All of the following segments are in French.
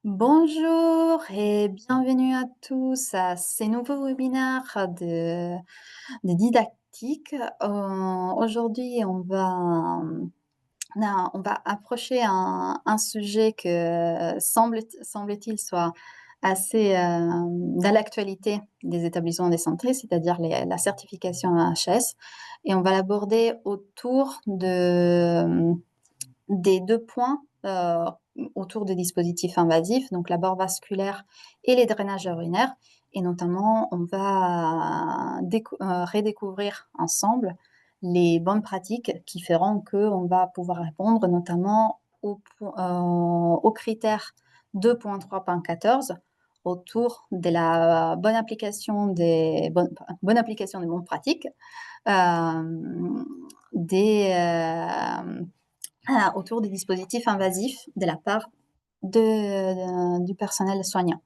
Bonjour et bienvenue à tous à ces nouveaux webinaires de didactique. Aujourd'hui, on va approcher un sujet que semble-t-il soit assez dans l'actualité des établissements de santé, c'est-à-dire la certification AHS. Et on va l'aborder autour des 2 points, autour des dispositifs invasifs, donc la bord vasculaire et les drainages urinaires, et notamment on va redécouvrir ensemble les bonnes pratiques qui feront qu'on va pouvoir répondre notamment aux critères 2.3.14 autour de la bonne application des bonnes pratiques, des, autour des dispositifs invasifs de la part du personnel soignant.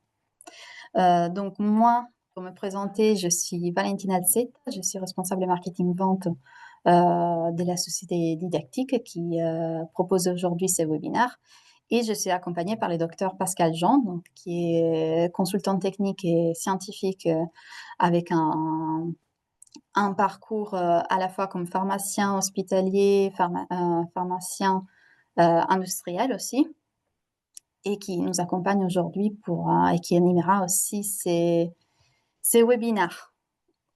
Donc moi, pour me présenter, je suis Valentina Zeta, je suis responsable marketing vente de la société didactique qui propose aujourd'hui ces webinaires. Et je suis accompagnée par le docteur Pascal Jean, donc, qui est consultant technique et scientifique avec un parcours à la fois comme pharmacien hospitalier, pharmacien industriel aussi, et qui nous accompagne aujourd'hui et qui animera aussi ces webinaires.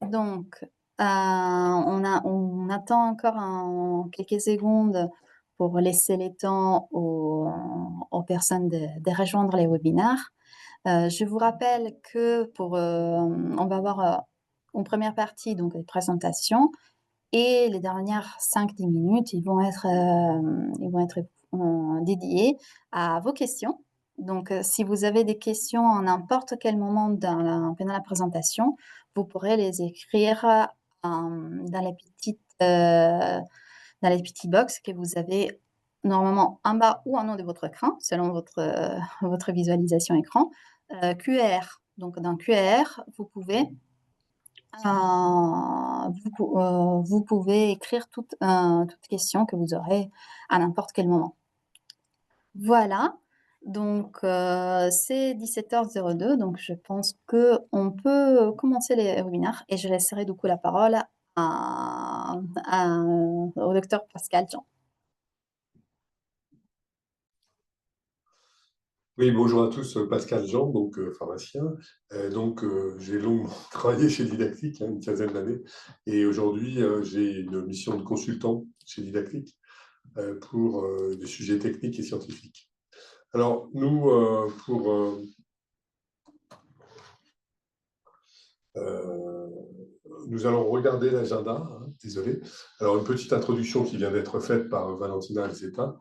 Donc, on attend encore quelques secondes pour laisser le temps aux personnes de rejoindre les webinaires. Je vous rappelle que on va avoir une première partie, donc les présentations, et les dernières 5-10 minutes, ils vont être dédiés à vos questions. Donc, si vous avez des questions à n'importe quel moment pendant la présentation, vous pourrez les écrire dans les petits box que vous avez normalement en bas ou en haut de votre écran, selon votre visualisation écran. QR. Donc, dans QR, vous pouvez écrire toute question que vous aurez à n'importe quel moment. Voilà, donc c'est 17h02, donc je pense qu'on peut commencer les webinaires et je laisserai du coup la parole au docteur Pascal Jean. Oui, bonjour à tous, Pascal Jean, donc pharmacien. J'ai longuement travaillé chez Didactique, une quinzaine d'années, et aujourd'hui j'ai une mission de consultant chez Didactique pour des sujets techniques et scientifiques. Alors nous, nous allons regarder l'agenda, désolé. Alors une petite introduction qui vient d'être faite par Valentina Alzeta,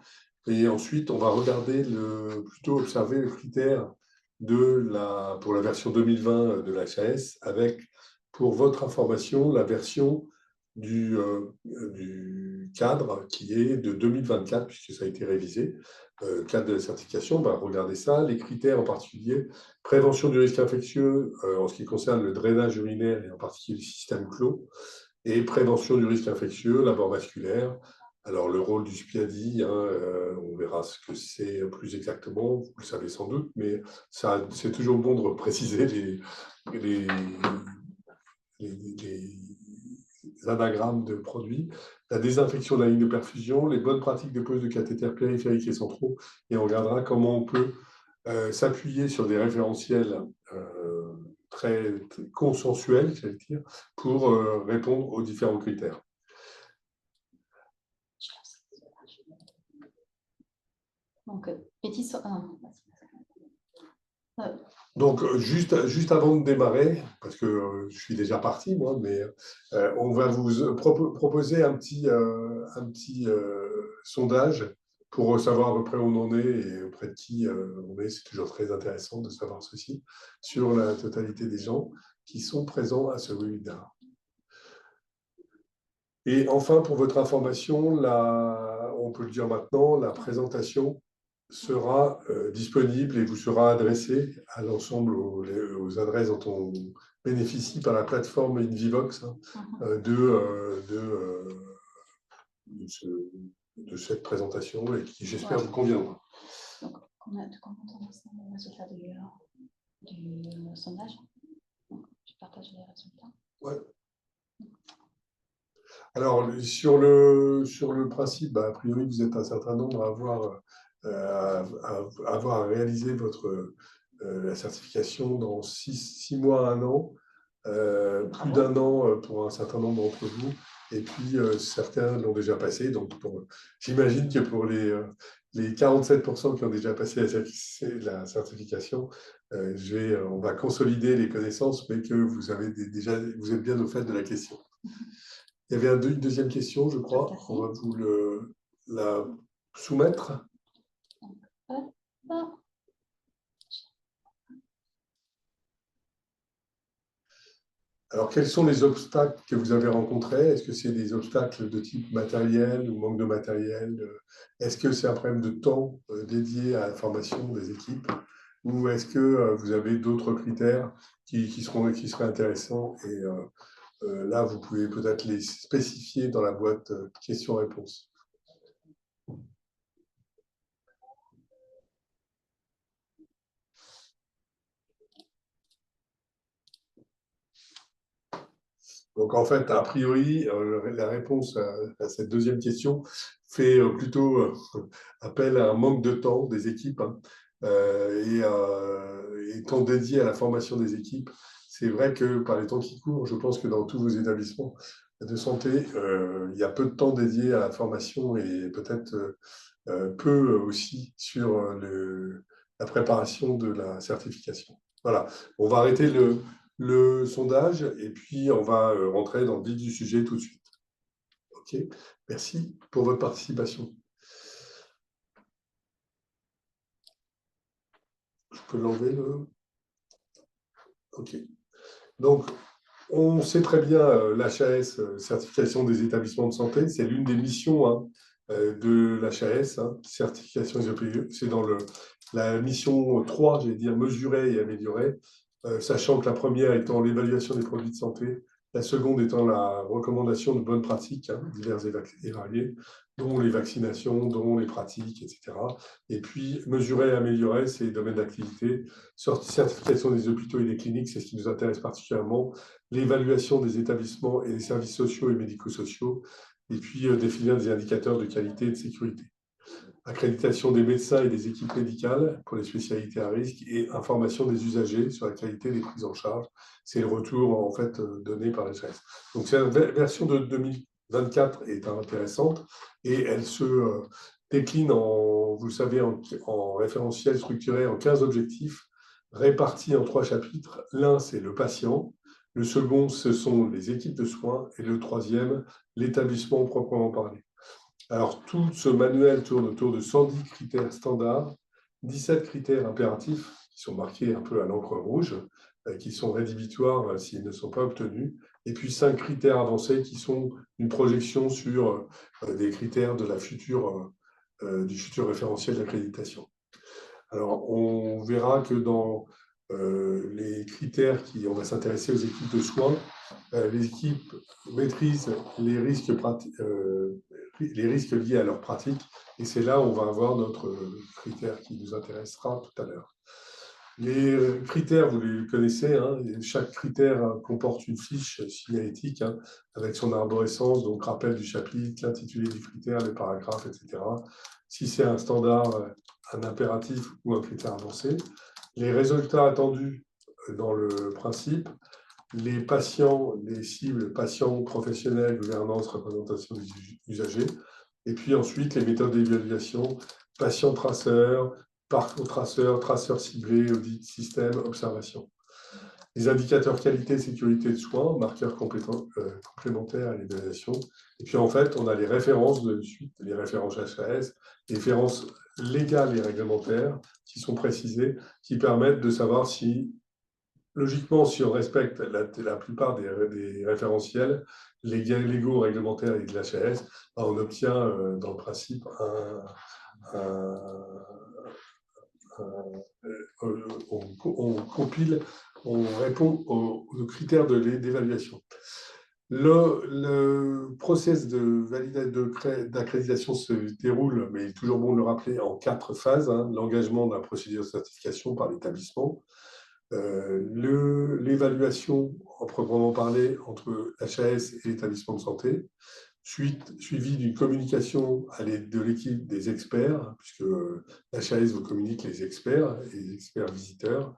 et ensuite on va regarder plutôt observer les critères pour la version 2020 de l'HAS, avec, pour votre information, la version du cadre qui est de 2024, puisque ça a été révisé, cadre de la certification. On va regarder ça, les critères en particulier, prévention du risque infectieux en ce qui concerne le drainage urinaire et en particulier le système clos, et prévention du risque infectieux, l'abord vasculaire. Alors, le rôle du SPIADI, on verra ce que c'est plus exactement, vous le savez sans doute, mais c'est toujours bon de préciser les, les anagrammes de produits, la désinfection de la ligne de perfusion, les bonnes pratiques de pose de cathéters périphériques et centraux, et on regardera comment on peut s'appuyer sur des référentiels très consensuels, j'allais dire, pour répondre aux différents critères. Donc, Donc, juste avant de démarrer, parce que je suis déjà parti, moi, mais on va vous proposer un petit sondage pour savoir à peu près où on en est et auprès de qui on est. C'est toujours très intéressant de savoir ceci sur la totalité des gens qui sont présents à ce webinaire. Et enfin, pour votre information, on peut le dire maintenant, la présentation sera disponible et vous sera adressée à l'ensemble aux adresses dont on bénéficie par la plateforme Invivox de cette présentation et qui, j'espère, vous conviendra. Donc, On a tout commenté ensemble le résultat du sondage. Donc, je partage les résultats. Ouais. Alors, sur le principe, bah, a priori, vous êtes un certain nombre à avoir réalisé la certification dans 6 mois, 1 an, plus d'1 an pour un certain nombre d'entre vous, et puis certains l'ont déjà passé. Donc, j'imagine que pour les 47% qui ont déjà passé la certification, on va consolider les connaissances, mais que vous êtes bien au fait de la question. Il y avait une deuxième question, je crois. On va vous la soumettre. Alors, quels sont les obstacles que vous avez rencontrés? Est-ce que c'est des obstacles de type matériel ou manque de matériel? Est-ce que c'est un problème de temps dédié à la formation des équipes? Ou est-ce que vous avez d'autres critères qui seraient intéressants? Et là, vous pouvez peut-être les spécifier dans la boîte questions-réponses. Donc, en fait, a priori, la réponse à cette deuxième question fait plutôt appel à un manque de temps des équipes, hein, et temps dédié à la formation des équipes. C'est vrai que par les temps qui courent, je pense que dans tous vos établissements de santé, il y a peu de temps dédié à la formation et peut-être peu aussi sur la préparation de la certification. Voilà, on va arrêter le sondage et puis on va rentrer dans le vif du sujet tout de suite. OK, merci pour votre participation. Je peux l'enlever OK. Donc, on sait très bien l'HAS, certification des établissements de santé, c'est l'une des missions de l'HAS, certification ISO-PE. C'est dans la mission 3, j'allais dire, mesurer et améliorer, sachant que la première étant l'évaluation des produits de santé, la seconde étant la recommandation de bonnes pratiques diverses et variées, dont les vaccinations, dont les pratiques, etc. Et puis, mesurer et améliorer, c'est les domaines d'activité. Certification des hôpitaux et des cliniques, c'est ce qui nous intéresse particulièrement. L'évaluation des établissements et des services sociaux et médico-sociaux, et puis définir des indicateurs de qualité et de sécurité. Accréditation des médecins et des équipes médicales pour les spécialités à risque et information des usagers sur la qualité des prises en charge. C'est le retour en fait donné par la HAS. Donc cette version de 2024 est intéressante et elle se décline vous le savez, en référentiel structuré en 15 objectifs répartis en 3 chapitres. L'un, c'est le patient. Le second, ce sont les équipes de soins. Et le troisième, l'établissement proprement parlé. Alors, tout ce manuel tourne autour de 110 critères standards, 17 critères impératifs qui sont marqués un peu à l'encre rouge, qui sont rédhibitoires s'ils ne sont pas obtenus, et puis 5 critères avancés qui sont une projection sur des critères de du futur référentiel d'accréditation. Alors, on verra que dans les critères on va s'intéresser aux équipes de soins, les équipes maîtrisent les risques liés à leur pratique, et c'est là où on va avoir notre critère qui nous intéressera tout à l'heure. Les critères, vous les connaissez, chaque critère comporte une fiche signalétique avec son arborescence, donc rappel du chapitre, l'intitulé du critère, les paragraphes, etc. Si c'est un standard, un impératif ou un critère avancé. Les résultats attendus dans le principe, les patients, les cibles, patients, professionnels, gouvernance, représentation des usagers, et puis ensuite les méthodes d'évaluation, patient traceur, parcours traceur, traceur ciblé, audit, système, observation. Les indicateurs qualité et sécurité de soins, marqueurs complémentaires à l'évaluation. Et puis en fait, on a les références de suite, les références HAS, les références légales et réglementaires qui sont précisées, qui permettent de savoir si, logiquement, si on respecte la plupart des référentiels légaux, réglementaires et de l'HAS, on obtient dans le principe on compile, on répond aux critères d'évaluation. Le process d'accréditation se déroule, mais il est toujours bon de le rappeler, en 4 phases, hein. L'engagement de la procédure de certification par l'établissement, l'évaluation, en proprement parler, entre l'HAS et l'établissement de santé, suivi d'une communication de l'équipe des experts, puisque l'HAS vous communique les experts et les experts visiteurs.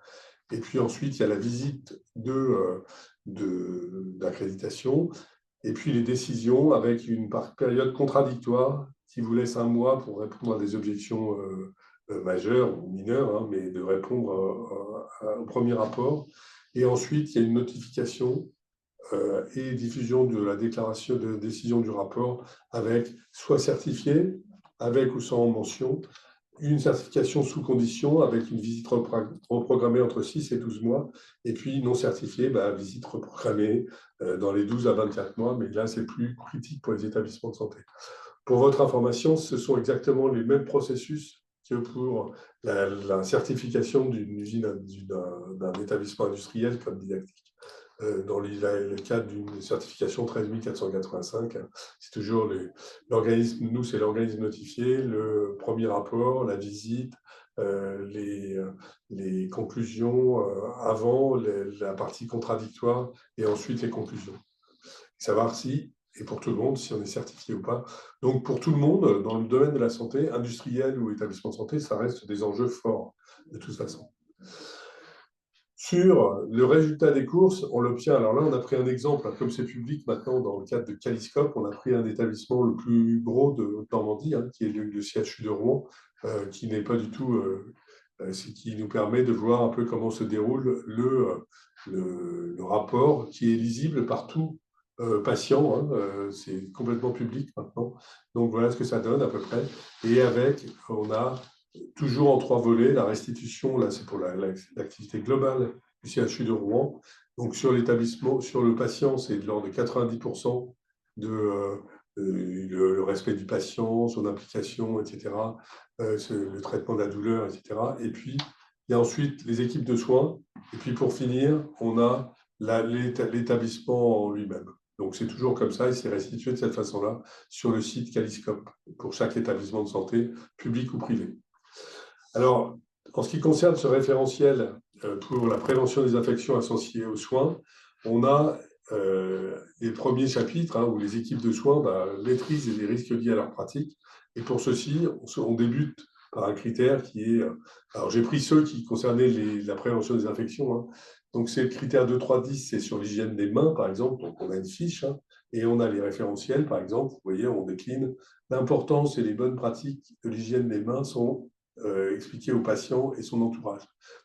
Et puis ensuite, il y a la visite d'accréditation, et puis les décisions avec une période contradictoire qui vous laisse un mois pour répondre à des objections majeures ou mineures, hein, mais de répondre au premier rapport. Et ensuite, il y a une notification et diffusion de la déclaration de décision du rapport avec soit certifié, avec ou sans mention, une certification sous condition avec une visite reprogrammée entre 6 et 12 mois, et puis non certifiée, visite reprogrammée dans les 12 à 24 mois, mais là, c'est plus critique pour les établissements de santé. Pour votre information, ce sont exactement les mêmes processus que pour la certification d'une usine, d'un établissement industriel comme didactique. Dans le cadre d'une certification 13 485, c'est toujours l'organisme, nous c'est l'organisme notifié, le premier rapport, la visite, les conclusions avant, la partie contradictoire et ensuite les conclusions. Savoir si, et pour tout le monde, si on est certifié ou pas. Donc pour tout le monde, dans le domaine de la santé, industriel ou établissement de santé, ça reste des enjeux forts de toute façon. Sur le résultat des courses, on l'obtient. Alors là, on a pris un exemple, comme c'est public maintenant dans le cadre de Caliscope, on a pris un établissement le plus gros de Normandie, hein, qui est le CHU de Rouen, qui n'est pas du tout, qui nous permet de voir un peu comment se déroule le rapport, qui est lisible par tout patient, hein, c'est complètement public maintenant. Donc voilà ce que ça donne à peu près. Et avec, on a toujours en 3 volets, la restitution, là c'est pour l'activité globale du CHU de Rouen. Donc sur l'établissement, sur le patient, c'est de l'ordre de 90% de le respect du patient, son implication, etc., le traitement de la douleur, etc. Et puis, il y a ensuite les équipes de soins. Et puis pour finir, on a l'établissement en lui-même. Donc c'est toujours comme ça, et c'est restitué de cette façon-là sur le site Caliscope, pour chaque établissement de santé, public ou privé. Alors, en ce qui concerne ce référentiel pour la prévention des infections associées aux soins, on a les premiers chapitres où les équipes de soins maîtrisent les risques liés à leur pratique. Et pour ceci, on débute par un critère qui est... alors, j'ai pris ceux qui concernaient la prévention des infections. Hein. Donc, c'est le critère 2, 3, 10, c'est sur l'hygiène des mains, par exemple. Donc, on a une fiche, hein, et on a les référentiels, par exemple. Vous voyez, on décline. L'importance et les bonnes pratiques de l'hygiène des mains sont expliquées au patient et son entourage.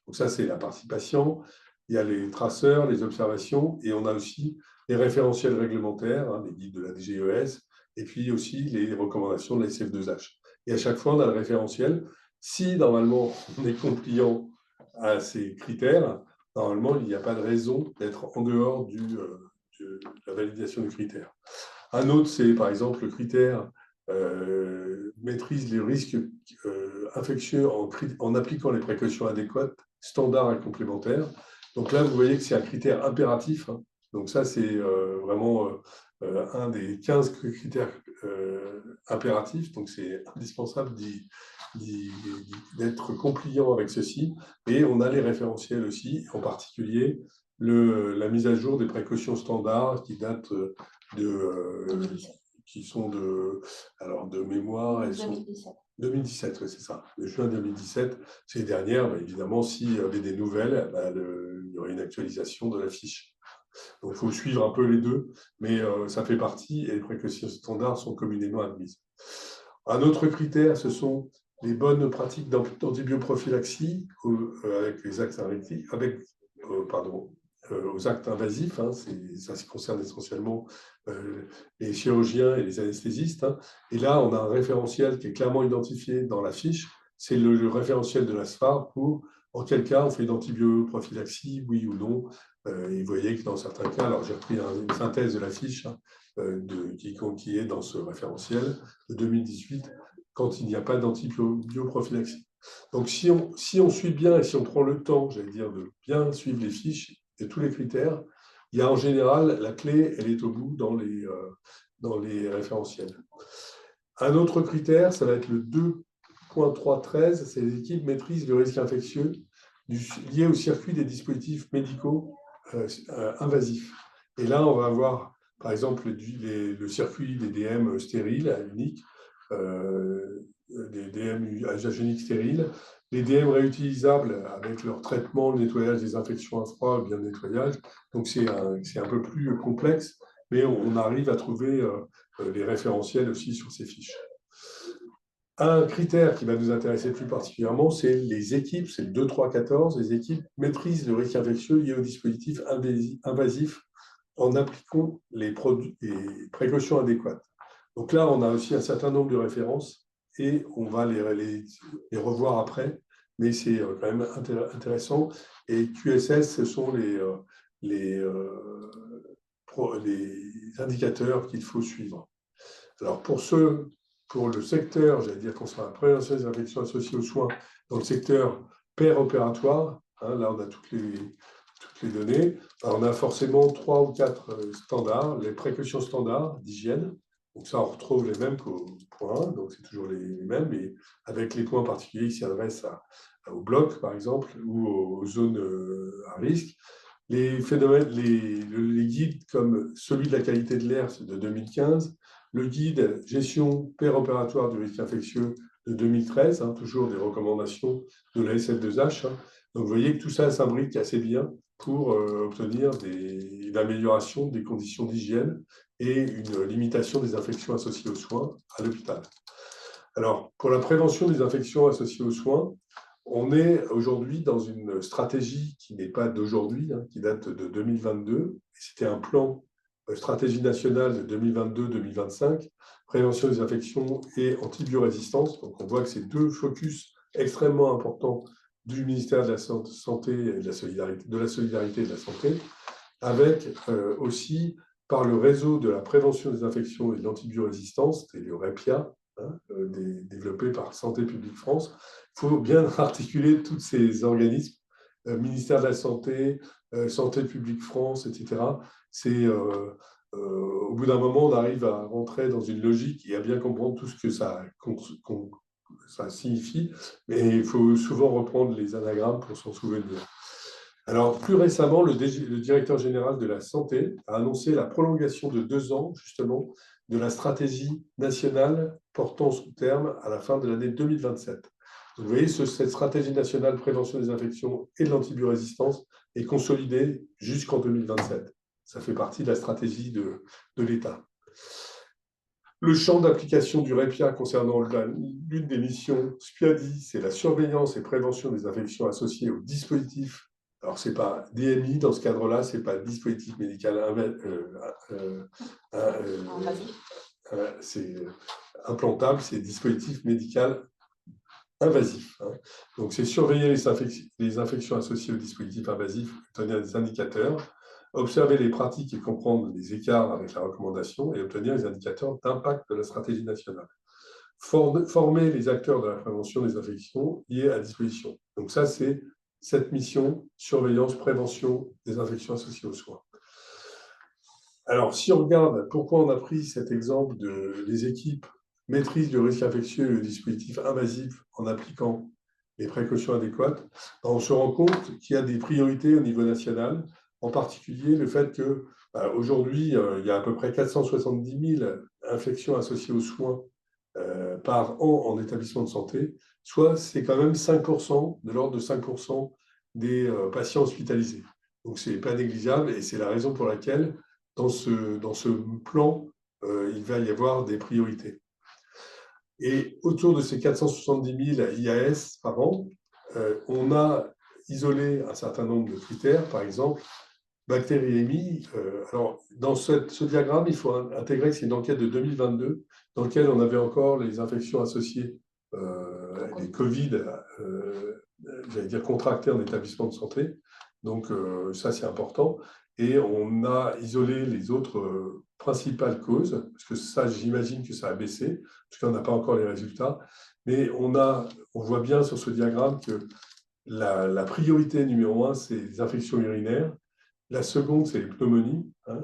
Donc, ça, c'est la partie patient. Il y a les traceurs, les observations, et on a aussi les référentiels réglementaires, hein, les guides de la DGES, et puis aussi les recommandations de la SF2H. Et à chaque fois, on a le référentiel. Si, normalement, on est compliant à ces critères, normalement, il n'y a pas de raison d'être en dehors de la validation du critère. Un autre, c'est par exemple le critère maîtrise les risques infectieux en appliquant les précautions adéquates, standards et complémentaires. Donc là, vous voyez que c'est un critère impératif. Hein. Donc ça, c'est vraiment un des 15 critères impératifs. Donc c'est indispensable d'être compliant avec ceci. Et on a les référentiels aussi, en particulier la mise à jour des précautions standards qui datent qui sont de mémoire. 2017. 2017, oui, c'est ça. Le juin 2017, c'est les dernières. Évidemment, s'il y avait des nouvelles, il y aurait une actualisation de la fiche. Donc, il faut suivre un peu les deux, mais ça fait partie et les précautions standards sont communément admises. Un autre critère, ce sont les bonnes pratiques d'antibioprophylaxie avec les actes aux actes invasifs. Hein, ça concerne essentiellement les chirurgiens et les anesthésistes. Hein. Et là, on a un référentiel qui est clairement identifié dans la fiche. C'est le référentiel de la SFAR pour en quel cas on fait d'antibioprophylaxie, oui ou non. Et vous voyez que dans certains cas, alors j'ai repris une synthèse de la fiche hein, qui est dans ce référentiel de 2018, quand il n'y a pas d'antibioprophylaxie. Donc si on suit bien et si on prend le temps, j'allais dire, de bien suivre les fiches et tous les critères, il y a en général, la clé, elle est au bout dans les référentiels. Un autre critère, ça va être le 2.3.13, c'est les équipes maîtrise du risque infectieux lié au circuit des dispositifs médicaux invasifs. Et là, on va avoir, par exemple, le circuit des DM stériles, uniques, des DM à usage unique stérile, les DM réutilisables avec leur traitement, le nettoyage des infections à froid, bien le nettoyage. Donc, c'est un peu plus complexe, mais on arrive à trouver les référentiels aussi sur ces fiches. Un critère qui va nous intéresser plus particulièrement, c'est les équipes, c'est le 2, 3, 14, les équipes maîtrisent le risque infectieux lié aux dispositifs invasifs en appliquant les précautions adéquates. Donc là, on a aussi un certain nombre de références et on va les revoir après, mais c'est quand même intéressant. Et QSS, ce sont les indicateurs qu'il faut suivre. Alors pour le secteur, j'allais dire concernant la prévention des infections associées aux soins, dans le secteur opératoire, là on a toutes les données, alors, on a forcément 3 ou 4 standards, les précautions standards d'hygiène, donc ça on retrouve les mêmes qu'au point 1, donc c'est toujours les mêmes, mais avec les points particuliers qui s'adressent au bloc par exemple, ou aux zones à risque. Les phénomènes, les guides comme celui de la qualité de l'air, c'est de 2015, le guide gestion opératoire du risque infectieux de 2013, toujours des recommandations de la SF2H. Donc vous voyez que tout ça s'imbrique assez bien pour obtenir une amélioration des conditions d'hygiène et une limitation des infections associées aux soins à l'hôpital. Alors, pour la prévention des infections associées aux soins, on est aujourd'hui dans une stratégie qui n'est pas d'aujourd'hui, qui date de 2022. C'était un plan stratégie nationale de 2022-2025, prévention des infections et antibiorésistance. Donc, on voit que c'est deux focus extrêmement importants du ministère de la Santé et de la Solidarité et de la Santé, avec aussi par le réseau de la prévention des infections et de l'antibiorésistance, et le REPIA, développé par Santé publique France. Il faut bien articuler tous ces organismes, ministère de la Santé, Santé publique France, etc. Au bout d'un moment, on arrive à rentrer dans une logique et à bien comprendre tout ce que ça signifie, mais il faut souvent reprendre les anagrammes pour s'en souvenir. Alors, plus récemment, le directeur général de la Santé a annoncé la prolongation de 2 ans, justement, de la stratégie nationale portant son terme à la fin de l'année 2027. Donc, vous voyez, cette stratégie nationale prévention des infections et de l'antibiorésistance est consolidée jusqu'en 2027. Ça fait partie de la stratégie de l'État. Le champ d'application du REPIA concernant l'une des missions SPIADI, c'est la surveillance et prévention des infections associées aux dispositifs. Alors, ce n'est pas DMI, dans ce cadre-là, ce n'est pas dispositif médical c'est implantable, c'est dispositif médical invasif. Donc, c'est surveiller les infections associées aux dispositifs invasifs, obtenir des indicateurs, observer les pratiques et comprendre les écarts avec la recommandation et obtenir les indicateurs d'impact de la stratégie nationale. Former les acteurs de la prévention des infections liées à disposition. Donc ça, c'est cette mission, surveillance, prévention des infections associées aux soins. Alors, si on regarde pourquoi on a pris cet exemple des équipes maîtrise du risque infectieux et le dispositif invasif en appliquant les précautions adéquates, on se rend compte qu'il y a des priorités au niveau national, en particulier le fait qu'aujourd'hui, il y a à peu près 470 000 infections associées aux soins par an en établissement de santé, soit c'est quand même 5%, de l'ordre de 5% des patients hospitalisés. Donc, ce n'est pas négligeable et c'est la raison pour laquelle, dans ce plan, il va y avoir des priorités. Et autour de ces 470 000 IAS par an, on a isolé un certain nombre de critères, par exemple, bactériémie. Alors, dans ce diagramme, il faut intégrer que c'est une enquête de 2022, dans laquelle on avait encore les infections associées, les Covid, j'allais dire contractées en établissement de santé. Donc, ça, c'est important. Et on a isolé les autres principales causes, parce que ça, j'imagine que ça a baissé, parce qu'on n'a pas encore les résultats. Mais on voit bien sur ce diagramme que la priorité numéro 1, c'est les infections urinaires. La seconde, c'est les pneumonies, hein,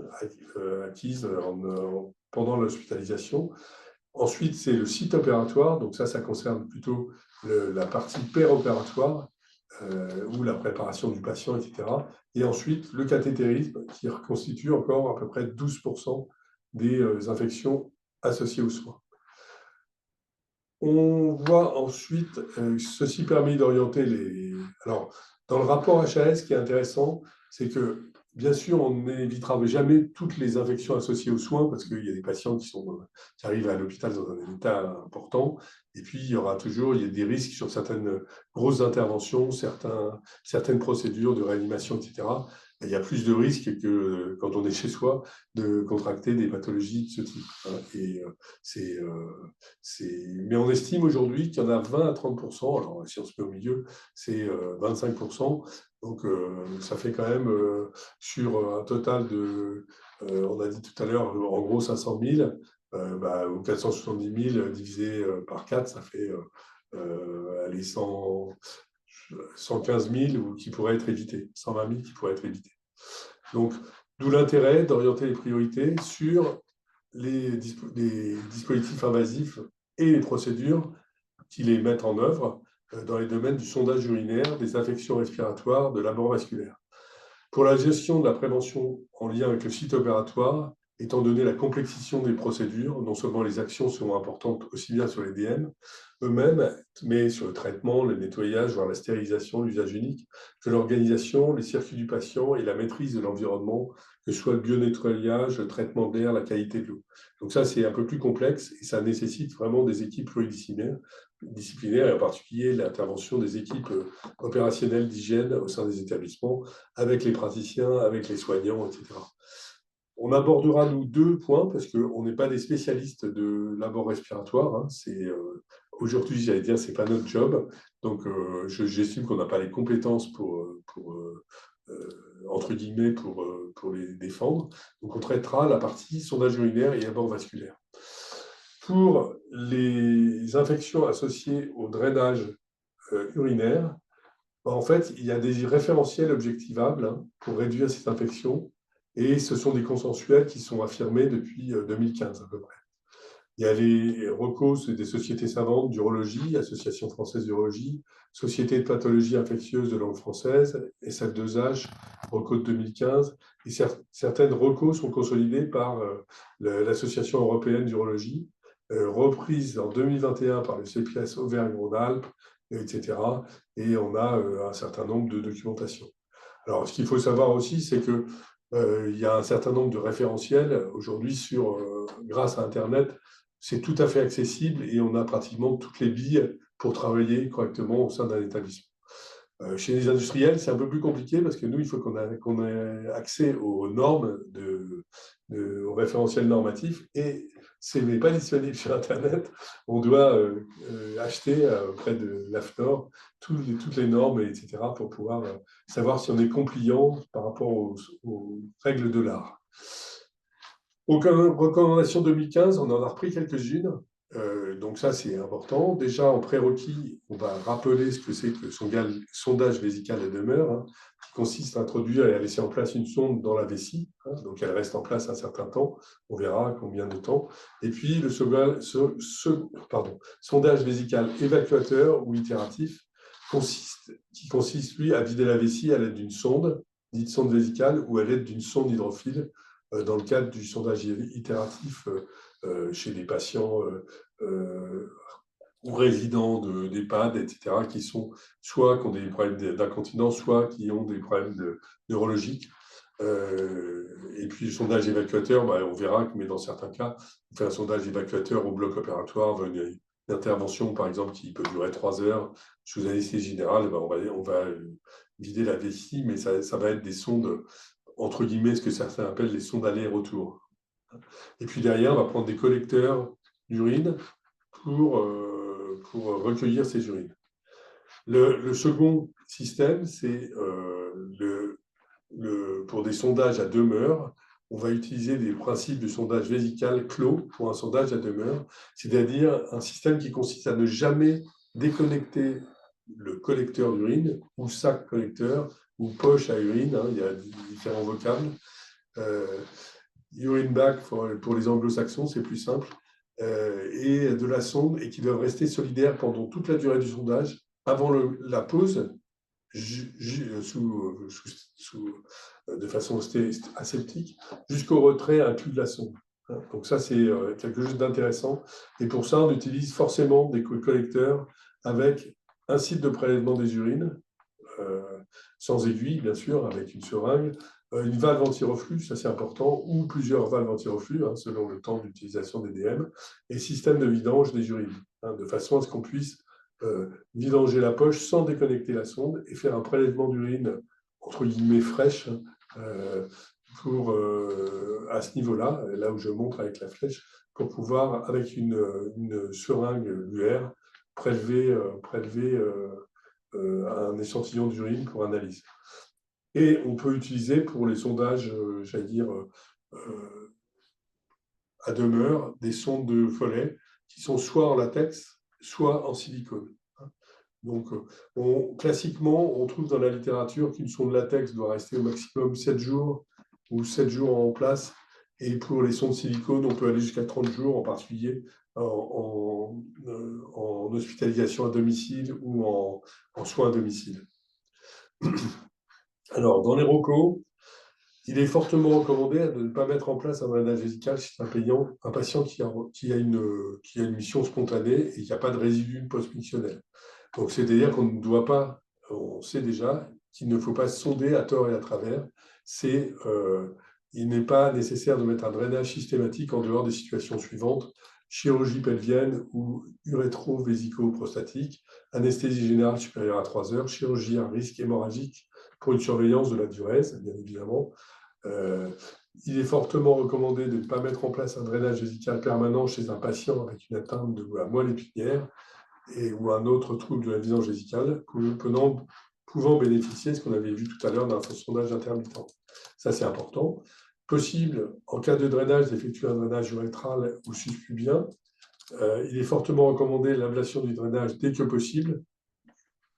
acquises pendant l'hospitalisation. Ensuite, c'est le site opératoire. Donc ça concerne plutôt la partie péropératoire, ou la préparation du patient, etc. Et ensuite, le cathétérisme, qui constitue encore à peu près 12% des infections associées aux soins. On voit ensuite, ceci permet d'orienter les... Alors, dans le rapport HAS, ce qui est intéressant, c'est que, bien sûr, on n'évitera jamais toutes les infections associées aux soins, parce qu'il y a des patients qui arrivent à l'hôpital dans un état important, et puis il y a des risques sur certaines grosses interventions, certaines procédures de réanimation, etc. Et il y a plus de risques que quand on est chez soi de contracter des pathologies de ce type, hein. Et c'est... mais on estime aujourd'hui qu'il y en a 20 à 30%. Alors, si on se met au milieu, c'est 25%. Donc, ça fait quand même sur un total de, on a dit tout à l'heure, en gros 500 000, ou 470 000 divisé par 4, ça fait allez, 115 000 qui pourraient être évités, 120 000 qui pourraient être évités. Donc, d'où l'intérêt d'orienter les priorités sur les dispositifs invasifs et les procédures qui les mettent en œuvre dans les domaines du sondage urinaire, des infections respiratoires, de la mort vasculaire. Pour la gestion de la prévention en lien avec le site opératoire, étant donné la complexité des procédures, non seulement les actions seront importantes aussi bien sur les DM eux-mêmes, mais sur le traitement, le nettoyage, voire la stérilisation, l'usage unique, que l'organisation, les circuits du patient et la maîtrise de l'environnement, que ce soit le bio-nettoyage, le traitement de l'air, la qualité de l'eau. Donc ça, c'est un peu plus complexe et ça nécessite vraiment des équipes pluridisciplinaires et en particulier l'intervention des équipes opérationnelles d'hygiène au sein des établissements, avec les praticiens, avec les soignants, etc. On abordera, nous, deux points, parce qu'on n'est pas des spécialistes de l'abord respiratoire. Hein. Aujourd'hui, j'allais dire, ce n'est pas notre job. Donc, j'estime qu'on n'a pas les compétences entre guillemets, pour les défendre. Donc, on traitera la partie sondage urinaire et abord vasculaire. Pour les infections associées au drainage urinaire, en fait, il y a des référentiels objectivables, hein, pour réduire cette infection, et ce sont des consensuels qui sont affirmés depuis 2015 à peu près. Il y a les ROCO, c'est des sociétés savantes d'urologie, Association française d'urologie, Société de pathologie infectieuse de langue française, SF2H, ROCO de 2015, et certaines ROCO sont consolidées par l'Association européenne d'urologie, reprise en 2021 par le CPS Auvergne-Rhône-Alpes, etc. Et on a un certain nombre de documentations. Alors, ce qu'il faut savoir aussi, c'est que il y a un certain nombre de référentiels aujourd'hui grâce à Internet. C'est tout à fait accessible et on a pratiquement toutes les billes pour travailler correctement au sein d'un établissement. Chez les industriels, c'est un peu plus compliqué parce que nous, il faut qu'on ait accès aux normes, aux référentiels normatifs, et ce n'est pas disponible sur Internet. On doit acheter auprès de l'AFNOR toutes les normes, etc., pour pouvoir savoir si on est compliant par rapport aux règles de l'art. Aux recommandations 2015, on en a repris quelques-unes. Donc ça, c'est important. Déjà, en prérequis, on va rappeler ce que c'est que le sondage vésical à demeure, hein, qui consiste à introduire et à laisser en place une sonde dans la vessie. Hein, donc elle reste en place un certain temps. On verra combien de temps. Et puis, le sondage vésical évacuateur ou itératif, qui consiste, lui, à vider la vessie à l'aide d'une sonde, dite sonde vésicale, ou à l'aide d'une sonde hydrophile, dans le cadre du sondage itératif chez des patients ou résidents d'EHPAD, etc., qui sont soit qui ont des problèmes d'incontinence, soit qui ont des problèmes neurologiques. Et puis le sondage évacuateur, on verra que, mais dans certains cas, on fait un sondage évacuateur au bloc opératoire, une intervention par exemple qui peut durer 3 heures sous anesthésie générale, on va vider la vessie, mais ça va être des sondes, entre guillemets, ce que certains appellent les sondes aller-retour. Et puis derrière, on va prendre des collecteurs d'urine pour recueillir ces urines. Le second système, c'est pour des sondages à demeure. On va utiliser des principes de sondage vésical clos pour un sondage à demeure, c'est-à-dire un système qui consiste à ne jamais déconnecter le collecteur d'urine ou sac collecteur ou poche à urine, hein, il y a différents vocables. Urine bag pour les anglo-saxons, c'est plus simple, et de la sonde, et qui doivent rester solidaires pendant toute la durée du sondage, avant la pause, de façon aseptique, jusqu'au retrait inclus de la sonde. Donc ça, c'est quelque chose d'intéressant. Et pour ça, on utilise forcément des collecteurs avec un site de prélèvement des urines, sans aiguille, bien sûr, avec une seringue, une valve anti-reflux, ça c'est important, ou plusieurs valves anti-reflux, hein, selon le temps d'utilisation des DM, et système de vidange des urines, hein, de façon à ce qu'on puisse vidanger la poche sans déconnecter la sonde et faire un prélèvement d'urine, entre guillemets, fraîche, à ce niveau-là, là où je montre avec la flèche, pour pouvoir, avec une seringue UR, prélever un échantillon d'urine pour analyse. Et on peut utiliser pour les sondages, j'allais dire, à demeure, des sondes de Foley qui sont soit en latex, soit en silicone. Donc, classiquement, on trouve dans la littérature qu'une sonde latex doit rester au maximum 7 jours ou 7 jours en place. Et pour les sondes silicone, on peut aller jusqu'à 30 jours, en particulier en hospitalisation à domicile ou en soins à domicile. Alors, dans les recos, il est fortement recommandé de ne pas mettre en place un drainage vésical chez un patient qui a une mission spontanée et qui n'a pas de résidus post-mictionnels. Donc, c'est-à-dire qu'on ne doit pas, on sait déjà qu'il ne faut pas sonder à tort et à travers. Il n'est pas nécessaire de mettre un drainage systématique en dehors des situations suivantes: chirurgie pelvienne ou urétro-vésico-prostatique, anesthésie générale supérieure à 3 heures, chirurgie à risque hémorragique pour une surveillance de la diurèse, bien évidemment. Il est fortement recommandé de ne pas mettre en place un drainage vésical permanent chez un patient avec une atteinte de la moelle épinière ou un autre trouble de la vidange vésicale, pouvant bénéficier, ce qu'on avait vu tout à l'heure, d'un sondage intermittent. Ça, c'est important. Possible, en cas de drainage, d'effectuer un drainage urétral ou suspubien. Il est fortement recommandé l'ablation du drainage dès que possible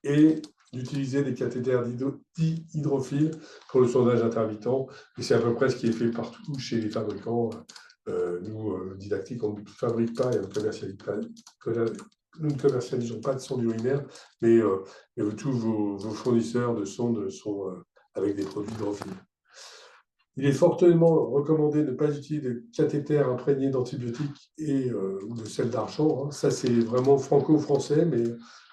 et d'utiliser des cathéters hydrophiles pour le sondage intermittent. Et c'est à peu près ce qui est fait partout chez les fabricants. Nous, Didactique, on ne fabrique pas et on nous ne commercialisons pas de sondes urinaires, mais tous vos fournisseurs de sondes sont avec des produits hydrophiles. Il est fortement recommandé de ne pas utiliser de cathéters imprégnés d'antibiotiques ou de sel d'argent. Ça, c'est vraiment franco-français, mais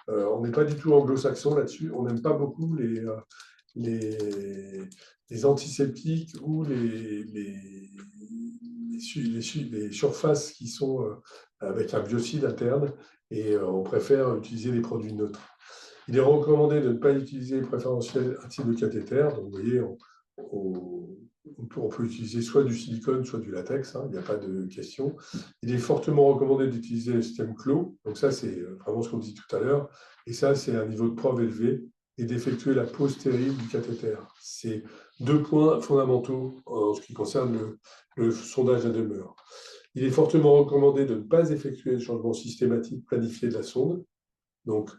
on n'est pas du tout anglo-saxon là-dessus. On n'aime pas beaucoup les antiseptiques ou les surfaces qui sont avec un biocide interne, et on préfère utiliser des produits neutres. Il est recommandé de ne pas utiliser préférentiel un type de cathéter. Donc, vous voyez, on peut utiliser soit du silicone, soit du latex, hein, il n'y a pas de question. Il est fortement recommandé d'utiliser le système clos. Donc ça, c'est vraiment ce qu'on dit tout à l'heure. Et ça, c'est un niveau de preuve élevé. Et d'effectuer la pose stérile du cathéter. C'est 2 points fondamentaux en ce qui concerne le sondage à demeure. Il est fortement recommandé de ne pas effectuer le changement systématique planifié de la sonde. Donc,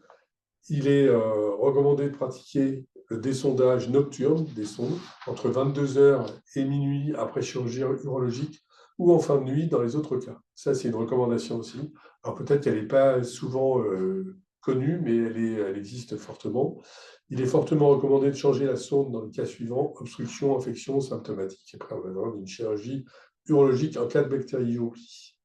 il est recommandé de pratiquer le désondage nocturne des sondes entre 22 heures et minuit après chirurgie urologique ou en fin de nuit dans les autres cas. Ça, c'est une recommandation aussi. Alors peut-être qu'elle n'est pas souvent connue, mais elle existe fortement. Il est fortement recommandé de changer la sonde dans le cas suivant: obstruction, infection symptomatique, après on va avoir une chirurgie urologique en cas de bactériurie.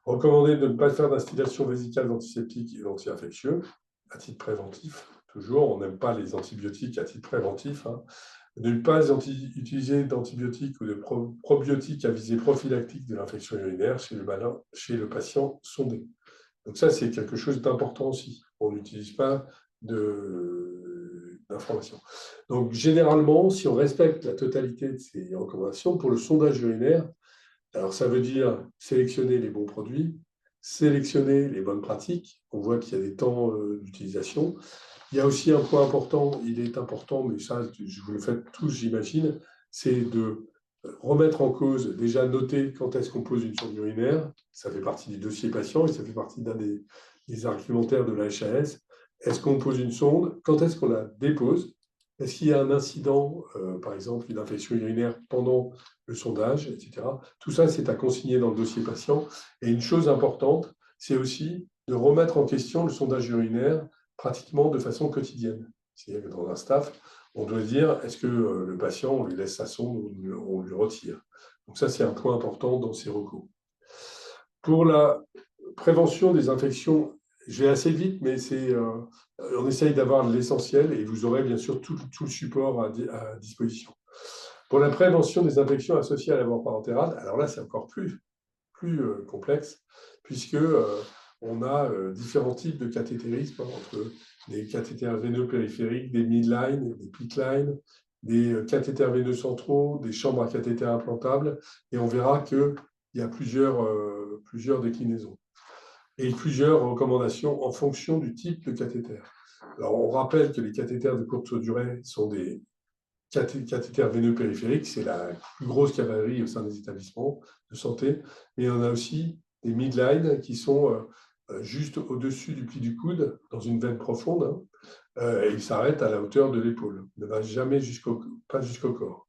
Recommandé de ne pas faire d'instillation vésicale d'antiseptiques et d'anti-infectieux à titre préventif. Toujours, on n'aime pas les antibiotiques à titre préventif. Hein. De ne pas utiliser d'antibiotiques ou de probiotiques à visée prophylactique de l'infection urinaire chez le patient sondé. Donc ça, c'est quelque chose d'important aussi. On n'utilise pas d'informations. Donc généralement, si on respecte la totalité de ces recommandations pour le sondage urinaire, alors ça veut dire sélectionner les bons produits, sélectionner les bonnes pratiques. On voit qu'il y a des temps d'utilisation. Il y a aussi un point important, il est important, mais ça, vous le faites tous, j'imagine, c'est de remettre en cause, déjà noter quand est-ce qu'on pose une sonde urinaire. Ça fait partie du dossier patient et ça fait partie d'un des argumentaires de la HAS. Est-ce qu'on pose une sonde? Quand est-ce qu'on la dépose? Est-ce qu'il y a un incident, par exemple une infection urinaire pendant le sondage, etc. Tout ça, c'est à consigner dans le dossier patient. Et une chose importante, c'est aussi de remettre en question le sondage urinaire pratiquement de façon quotidienne. C'est-à-dire que dans un staff, on doit dire, est-ce que le patient, on lui laisse sa sonde ou on lui retire? Donc ça, c'est un point important dans ces recours. Pour la prévention des infections, je vais assez vite, mais on essaye d'avoir l'essentiel et vous aurez bien sûr tout le support à disposition. Pour la prévention des infections associées à la mort parentérale, alors là, c'est encore plus complexe, puisque on a différents types de cathétérisme, entre des cathéters veineux périphériques, des midlines, des picklines, des cathéters veineux centraux, des chambres à cathéters implantables, et on verra qu'il y a plusieurs déclénaisons et plusieurs recommandations en fonction du type de cathéter. Alors, on rappelle que les cathéters de courte durée sont des cathéters veineux périphériques, c'est la plus grosse cavalerie au sein des établissements de santé, mais on a aussi des midlines qui sont juste au-dessus du pli du coude, dans une veine profonde, et ils s'arrêtent à la hauteur de l'épaule, ne va jamais pas jusqu'au corps.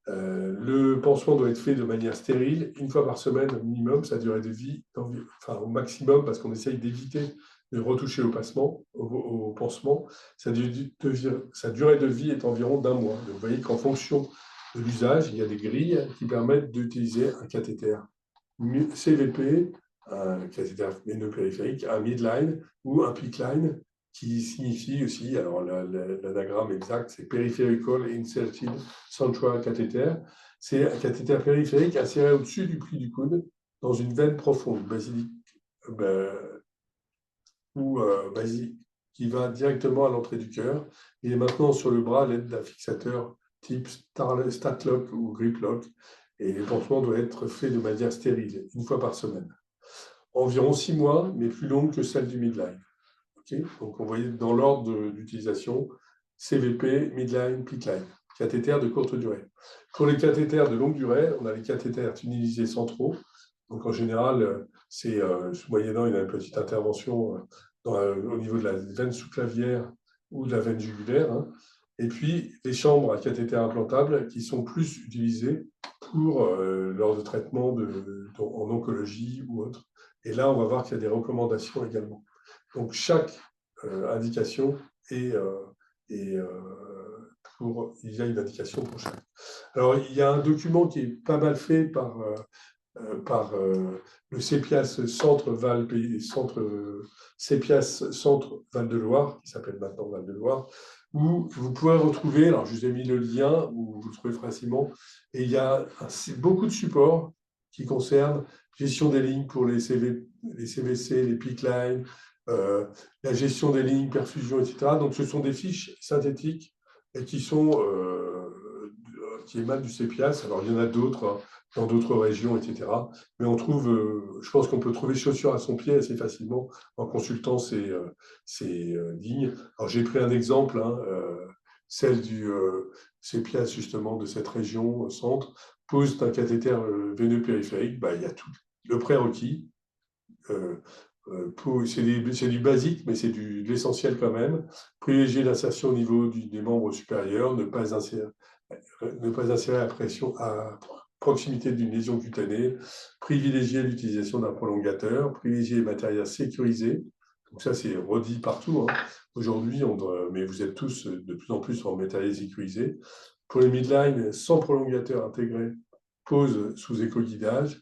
Le pansement doit être fait de manière stérile, une fois par semaine au minimum, sa durée de vie, enfin au maximum, parce qu'on essaye d'éviter de retoucher au pansement. Sa durée de vie est environ d'1 mois. Donc, vous voyez qu'en fonction de l'usage, il y a des grilles qui permettent d'utiliser un cathéter CVP, un cathéter veineux périphérique, un midline ou un PICC-line, qui signifie aussi, alors l'anagramme exact, c'est Peripheral Inserted Central Catheter. C'est un cathéter périphérique inséré au-dessus du pli du coude dans une veine profonde, basilique, basique, qui va directement à l'entrée du cœur. Il est maintenant sur le bras à l'aide d'un fixateur type Statlock ou Griplock. Et le pansement doit être fait de manière stérile, une fois par semaine. Environ 6 mois, mais plus longue que celle du midline. Okay, donc, on voyait dans l'ordre d'utilisation CVP, midline, PICCline, cathéter de courte durée. Pour les cathéters de longue durée, on a les cathéters tunnelisés centraux. Donc, en général, c'est moyennant une petite intervention au niveau de la veine sous-clavière ou de la veine jugulaire. Hein. Et puis, les chambres à cathéter implantable qui sont plus utilisées lors de traitements en oncologie ou autre. Et là, on va voir qu'il y a des recommandations également. Donc, chaque indication il y a une indication pour chaque. Alors, il y a un document qui est pas mal fait par le CEPIAS Centre Val de Loire, qui s'appelle maintenant Val de Loire, où vous pouvez retrouver, alors je vous ai mis le lien, où vous le trouvez facilement, et il y a beaucoup de supports qui concernent gestion des lignes pour les CVC, les PICC-line, la gestion des lignes, perfusion, etc. Donc ce sont des fiches synthétiques et qui émanent du CEPIAS. Alors il y en a d'autres, hein, dans d'autres régions, etc. Mais je pense qu'on peut trouver chaussure à son pied assez facilement en consultant ces lignes. Alors j'ai pris un exemple, hein, celle du CEPIAS justement de cette région centre, pose d'un cathéter veineux périphérique, il y a tout le prérequis. C'est du basique, mais c'est de l'essentiel quand même. Privilégier l'insertion au niveau des membres supérieurs, ne pas insérer à proximité d'une lésion cutanée, privilégier l'utilisation d'un prolongateur, privilégier les matériels sécurisés. Donc ça, c'est redit partout. Hein. Aujourd'hui, mais vous êtes tous de plus en plus en matériel sécurisé. Pour les midlines, sans prolongateur intégré, pose sous éco-guidage,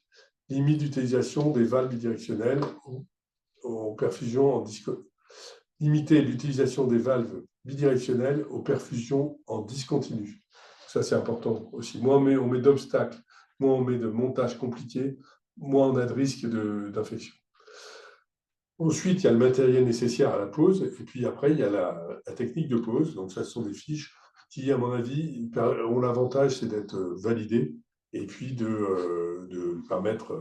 limite d'utilisation des valves bidirectionnelles aux perfusions en limiter l'utilisation des valves bidirectionnelles aux perfusions en discontinu. Ça, c'est important aussi. Moins on met d'obstacles, moins on met de montages compliqués, moins on a de risque d'infection. Ensuite, il y a le matériel nécessaire à la pose, et puis après, il y a la technique de pose. Donc, ça, ce sont des fiches qui, à mon avis, ont l'avantage, c'est d'être validées, et puis de permettre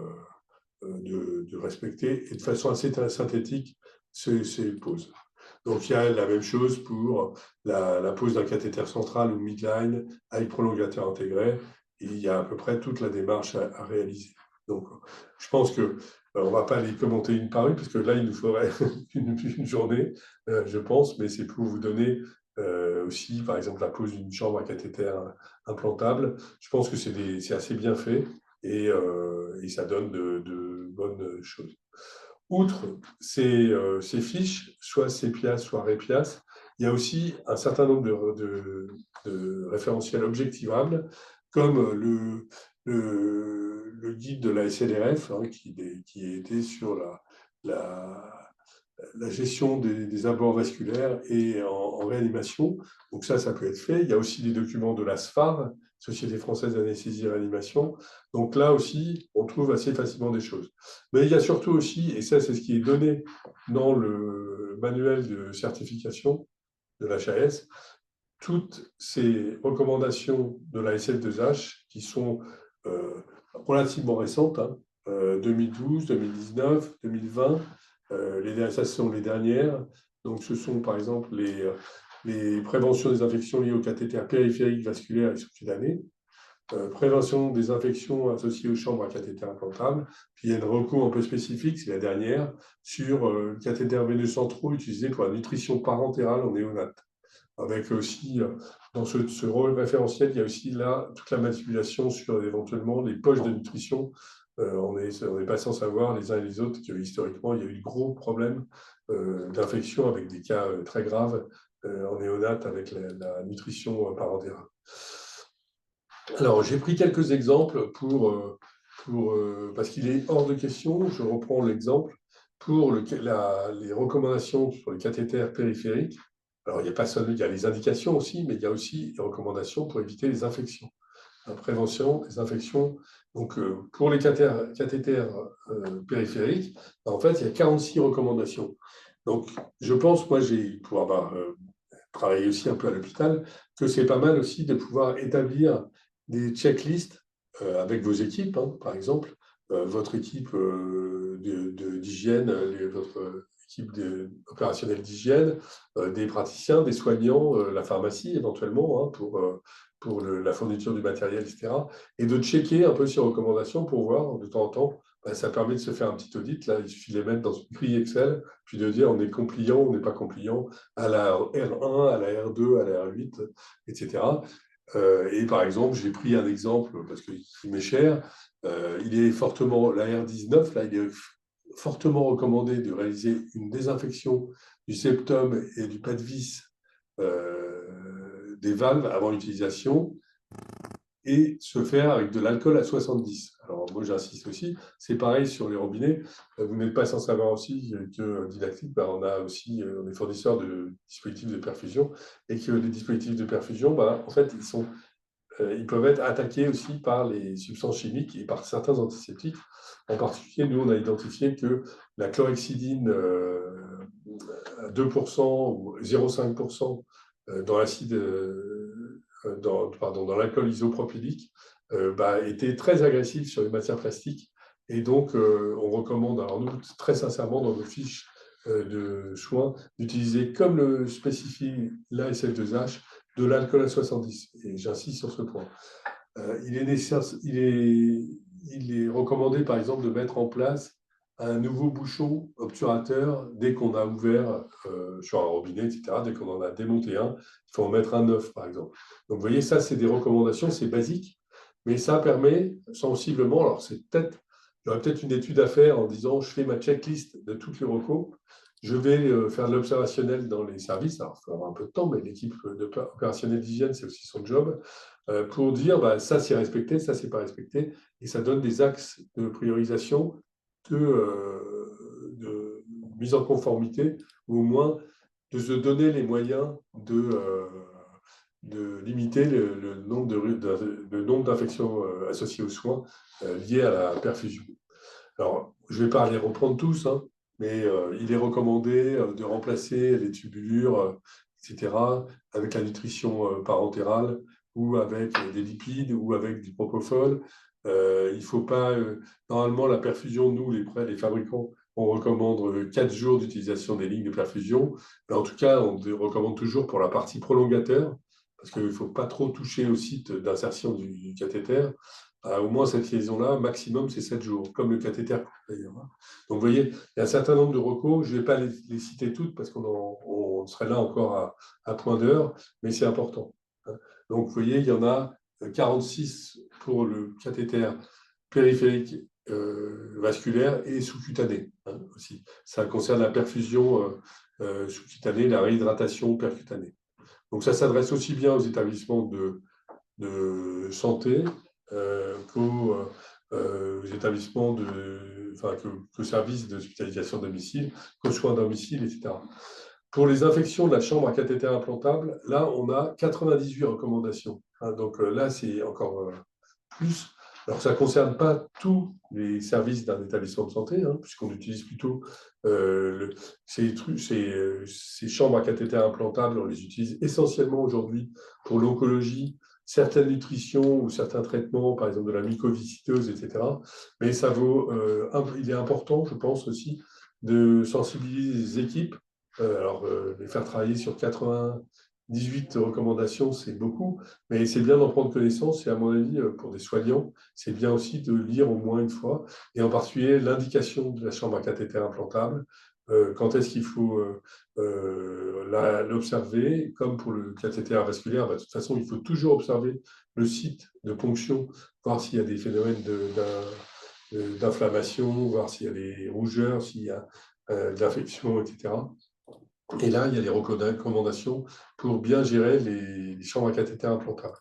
de respecter, et de façon assez synthétique, ces poses. Donc, il y a la même chose pour la pose d'un cathéter central ou midline avec prolongateur intégré. Et il y a à peu près toute la démarche à réaliser. Donc, je pense que on ne va pas les commenter une par une, parce que là, il nous faudrait une journée, je pense, mais c'est pour vous donner aussi, par exemple, la pose d'une chambre à cathéter implantable. Je pense que c'est assez bien fait et ça donne de bonnes choses. Outre ces fiches, soit CEPIAS, soit REPIAS, il y a aussi un certain nombre de référentiels objectivables, comme le guide de la SNRF, hein, qui était sur la, la gestion des abords vasculaires et en réanimation. Donc ça peut être fait. Il y a aussi des documents de la SFAR, Société française d'anesthésie et réanimation. Donc là aussi, on trouve assez facilement des choses. Mais il y a surtout aussi, et ça c'est ce qui est donné dans le manuel de certification de l'HAS, toutes ces recommandations de la SF2H qui sont relativement récentes, hein, 2012, 2019, 2020, ça ce sont les dernières. Donc ce sont par exemple les préventions des infections liées aux cathéters périphériques vasculaires et sous-cutanés, prévention des infections associées aux chambres à cathéter implantable. Puis il y a une recours un peu spécifique, c'est la dernière, sur le cathéter veineux centraux utilisé pour la nutrition parentérale en néonate. Avec aussi, dans ce rôle référentiel, il y a aussi là toute la manipulation sur éventuellement les poches de nutrition. On n'est pas sans savoir les uns et les autres que historiquement, il y a eu de gros problèmes d'infection avec des cas très graves en néonate avec la nutrition parentérale. Alors, j'ai pris quelques exemples parce qu'il est hors de question, je reprends l'exemple, pour les recommandations sur les cathéters périphériques. Alors, il n'y a pas seulement, il y a les indications aussi, mais il y a aussi les recommandations pour éviter les infections. La prévention des infections. Donc, pour les cathéters périphériques, en fait, il y a 46 recommandations. Donc, je pense, moi, pour avoir travaillé aussi un peu à l'hôpital, que c'est pas mal aussi de pouvoir établir des checklists avec vos équipes, hein, par exemple, votre équipe d'hygiène, votre équipe opérationnelle d'hygiène, des praticiens, des soignants, la pharmacie éventuellement, hein, pour la fourniture du matériel, etc. Et de checker un peu ces recommandations pour voir de temps en temps. Ça permet de se faire un petit audit. Là, il suffit de les mettre dans une grille Excel, puis de dire on est compliant, on n'est pas compliant à la R1, à la R2, à la R8, etc. Et par exemple, j'ai pris un exemple parce qu'il m'est cher. Il est fortement, la R19, là, il est fortement recommandé de réaliser une désinfection du septum et du pas de vis des valves avant utilisation et se faire avec de l'alcool à 70. Alors moi j'insiste aussi, c'est pareil sur les robinets. Vous n'êtes pas sans savoir aussi que Didactic, on a aussi on est fournisseur de dispositifs de perfusion et que les dispositifs de perfusion, en fait, ils peuvent être attaqués aussi par les substances chimiques et par certains antiseptiques. En particulier, nous, on a identifié que la chlorhexidine à 2% ou 0,5% dans l'acide, dans l'alcool isopropylique, était très agressif sur les matières plastiques. Et donc, on recommande, alors nous, très sincèrement, dans nos fiches de soins, d'utiliser, comme le spécifie l'ASF2H, de l'alcool à 70. Et j'insiste sur ce point. Il est recommandé, par exemple, de mettre en place un nouveau bouchon obturateur dès qu'on a ouvert sur un robinet, etc. Dès qu'on en a démonté un, il faut en mettre un neuf, par exemple. Donc, vous voyez, ça, c'est des recommandations, c'est basique, mais ça permet sensiblement, alors il y aurait peut-être une étude à faire en disant, je fais ma checklist de toutes les recos, je vais faire de l'observationnel dans les services, alors il faut avoir un peu de temps, mais l'équipe opérationnelle d'hygiène, c'est aussi son job, pour dire ça c'est respecté, ça c'est pas respecté, et ça donne des axes de priorisation de mise en conformité, ou au moins de se donner les moyens de limiter le nombre d'infections associées aux soins liées à la perfusion. Alors, je ne vais pas les reprendre tous, hein, mais il est recommandé de remplacer les tubulures, etc., avec la nutrition parentérale ou avec des lipides ou avec du propofol. Il ne faut pas, normalement, la perfusion, nous, les fabricants, on recommande 4 jours d'utilisation des lignes de perfusion. Mais en tout cas, on recommande toujours pour la partie prolongateur, parce qu'il ne faut pas trop toucher au site d'insertion du cathéter. au moins cette liaison-là, maximum, c'est 7 jours, comme le cathéter d'ailleurs, hein. Donc, vous voyez, il y a un certain nombre de recours. Je ne vais pas les citer toutes parce on serait là encore à point d'heure, mais c'est important, hein. Donc, vous voyez, il y en a 46 pour le cathéter périphérique vasculaire et sous-cutané, hein, aussi. Ça concerne la perfusion sous-cutanée, la réhydratation percutanée. Donc, ça s'adresse aussi bien aux établissements de santé qu'aux établissements qu'aux services d'hospitalisation à domicile, qu'aux soins à domicile, etc. Pour les infections de la chambre à cathéter implantable, là, on a 98 recommandations, hein. Donc là, c'est encore plus. Alors, ça ne concerne pas tous les services d'un établissement de santé, hein, puisqu'on utilise plutôt ces chambres à cathéter implantable, on les utilise essentiellement aujourd'hui pour l'oncologie, certaines nutritions ou certains traitements, par exemple de la mycoviscidose, etc. Mais il est important, je pense aussi, de sensibiliser les équipes. Les faire travailler sur 98 recommandations, c'est beaucoup, mais c'est bien d'en prendre connaissance. Et à mon avis, pour des soignants, c'est bien aussi de lire au moins une fois, et en particulier l'indication de la chambre à cathéter implantable. Quand est-ce qu'il faut l'observer? Comme pour le cathéter vasculaire, de toute façon, il faut toujours observer le site de ponction, voir s'il y a des phénomènes d'inflammation, voir s'il y a des rougeurs, s'il y a de l'infection, etc. Et là, il y a les recommandations pour bien gérer les chambres à cathéter implantables.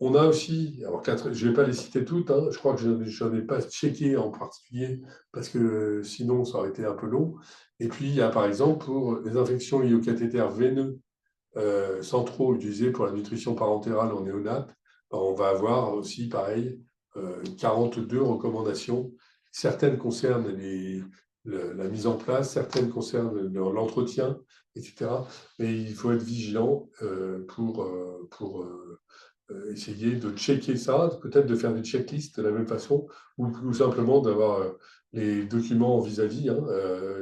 On a aussi, alors je ne vais pas les citer toutes, hein, je crois que je n'en ai pas checké en particulier parce que sinon ça aurait été un peu long. Et puis il y a par exemple pour les infections liées au cathéter veineux centraux utilisés pour la nutrition parentérale en néonat, on va avoir aussi pareil 42 recommandations. Certaines concernent la mise en place, certaines concernent l'entretien, etc. Mais il faut être vigilant pour essayer de checker ça, peut-être de faire des checklists de la même façon, ou tout simplement d'avoir les documents vis-à-vis, hein,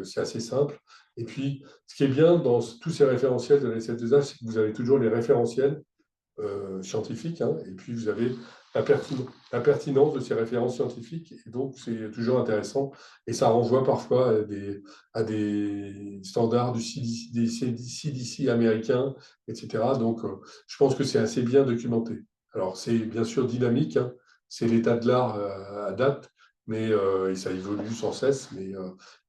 c'est assez simple. Et puis, ce qui est bien dans tous ces référentiels de la SF2H, c'est que vous avez toujours les référentiels scientifiques, hein, et puis vous avez la pertinence de ces références scientifiques, et donc c'est toujours intéressant, et ça renvoie parfois à des standards des CDC américains, etc. Donc, je pense que c'est assez bien documenté. Alors, c'est bien sûr dynamique, hein, c'est l'état de l'art à date, mais et ça évolue sans cesse, mais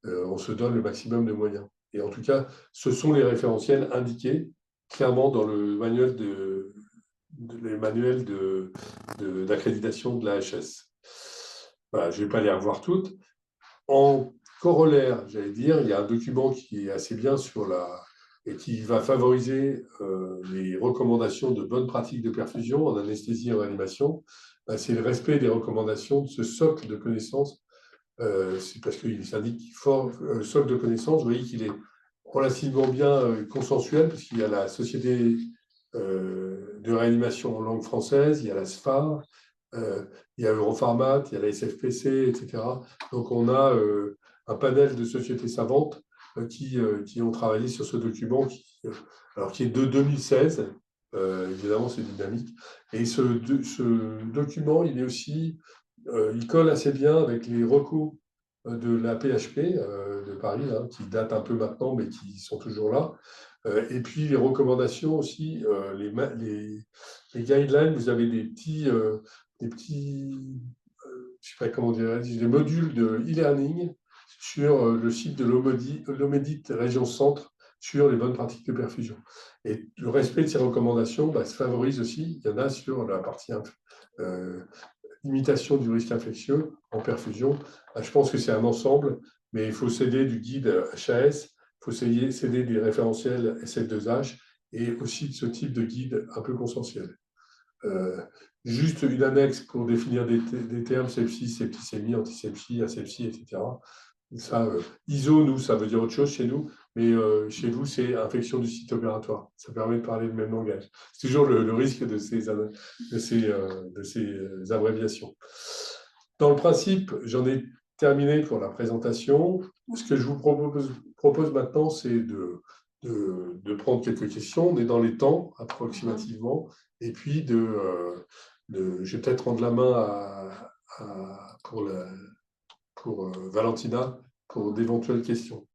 on se donne le maximum de moyens. Et en tout cas, ce sont les référentiels indiqués clairement dans le manuel les manuels d'accréditation de l'AHS. Voilà, je ne vais pas les revoir toutes. En corollaire, j'allais dire, il y a un document qui est assez bien et qui va favoriser les recommandations de bonnes pratiques de perfusion en anesthésie et en réanimation. C'est le respect des recommandations de ce socle de connaissances. C'est parce qu'il s'indique fort socle de connaissances. Vous voyez qu'il est relativement bien consensuel, parce qu'il y a la Société de réanimation en langue française, il y a la SFAR, il y a Europharmat, il y a la SFPC, etc. Donc on a un panel de sociétés savantes qui ont travaillé sur ce document qui est de 2016. Évidemment, c'est dynamique. Et ce document, il colle assez bien avec les recours de la PHP de Paris, hein, qui datent un peu maintenant, mais qui sont toujours là. Et puis les recommandations aussi, les guidelines, vous avez je sais pas comment dire, des modules de e-learning sur le site de l'Omedit Région Centre sur les bonnes pratiques de perfusion. Et le respect de ces recommandations se favorise aussi. Il y en a sur la partie limitation du risque infectieux en perfusion. Je pense que c'est un ensemble, mais il faut s'aider du guide HAS, il faut s'aider des référentiels SF2H et aussi de ce type de guide un peu consensuel. Juste une annexe pour définir des termes, sepsis, septicémie, antisepsie, asepsie, etc. Ça, ISO, nous, ça veut dire autre chose chez nous, mais chez vous, c'est infection du site opératoire. Ça permet de parler le même langage. C'est toujours le risque de ces abréviations. Dans le principe, j'en ai terminé pour la présentation. Ce que je vous propose maintenant, c'est de prendre quelques questions. On est dans les temps, approximativement, et puis je vais peut-être rendre la main pour Valentina pour d'éventuelles questions.